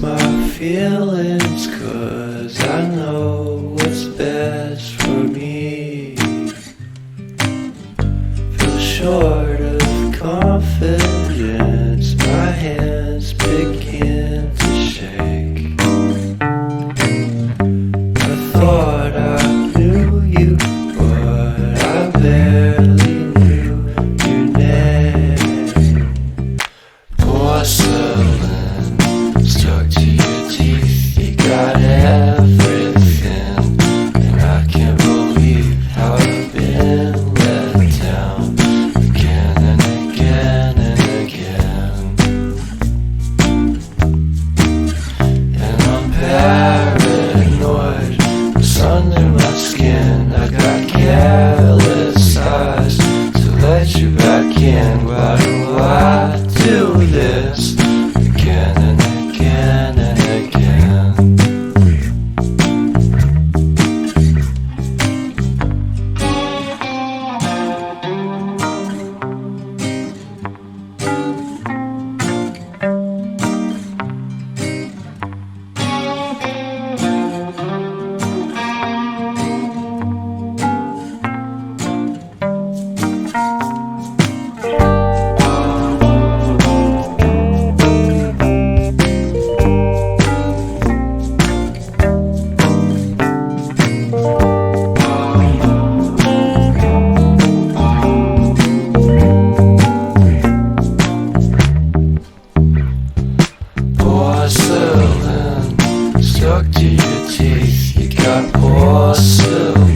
my feelings, 'cause I know what's best for me. Feel short of confidence, my hands begin to shake. I thought I knew you, but I barely knew your name. Porcelain stuck to your teeth, you got everything, and I can't believe how I've been let down again and again and again. And I'm paranoid, it's under my skin. I got careless eyes to let you back in. Why do I do this again and again and again? Porcelain stuck to your teeth, you got porcelain.